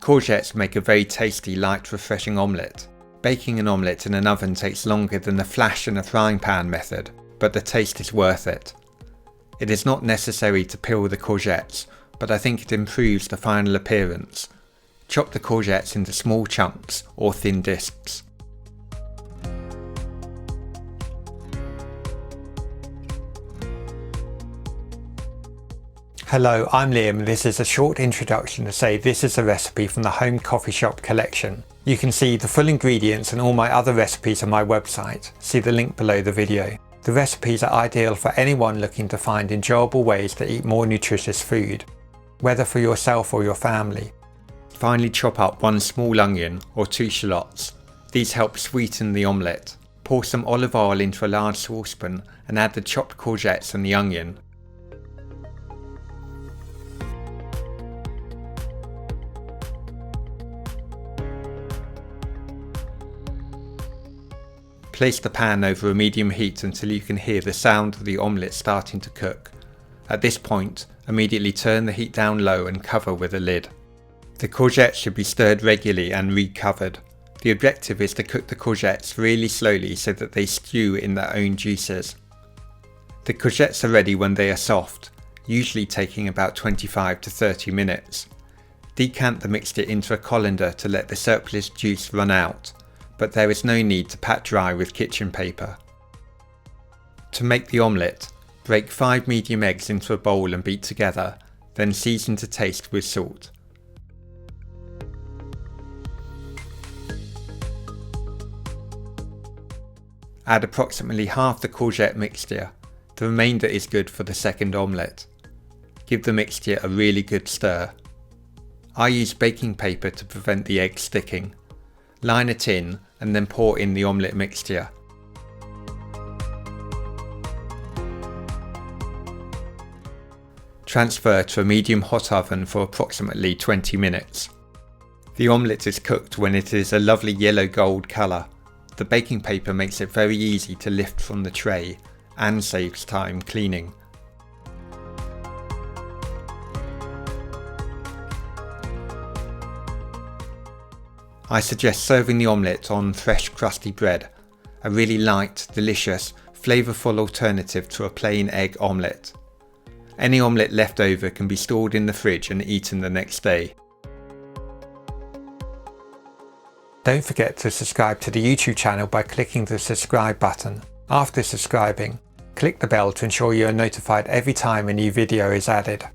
Courgettes make a very tasty, light, refreshing omelette. Baking an omelette in an oven takes longer than the flash in a frying pan method, but the taste is worth it. It is not necessary to peel the courgettes, but I think it improves the final appearance. Chop the courgettes into small chunks or thin discs. Hello, I'm Liam and this is a short introduction to say this is a recipe from the Home Coffee Shop collection. You can see the full ingredients and all my other recipes on my website. See the link below the video. The recipes are ideal for anyone looking to find enjoyable ways to eat more nutritious food, whether for yourself or your family. Finely chop up 1 small onion or 2 shallots. These help sweeten the omelette. Pour some olive oil into a large saucepan and add the chopped courgettes and the onion. Place the pan over a medium heat until you can hear the sound of the omelette starting to cook. At this point, immediately turn the heat down low and cover with a lid. The courgettes should be stirred regularly and recovered. The objective is to cook the courgettes really slowly so that they stew in their own juices. The courgettes are ready when they are soft, usually taking about 25 to 30 minutes. Decant the mixture into a colander to let the surplus juice run out, but there is no need to pat dry with kitchen paper. To make the omelette, break 5 medium eggs into a bowl and beat together, then season to taste with salt. Add approximately half the courgette mixture. The remainder is good for the second omelette. Give the mixture a really good stir. I use baking paper to prevent the eggs sticking. Line a tin and then pour in the omelette mixture. Transfer to a medium hot oven for approximately 20 minutes. The omelette is cooked when it is a lovely yellow gold colour. The baking paper makes it very easy to lift from the tray and saves time cleaning. I suggest serving the omelette on fresh crusty bread, a really light, delicious, flavourful alternative to a plain egg omelette. Any omelette left over can be stored in the fridge and eaten the next day. Don't forget to subscribe to the YouTube channel by clicking the subscribe button. After subscribing, click the bell to ensure you are notified every time a new video is added.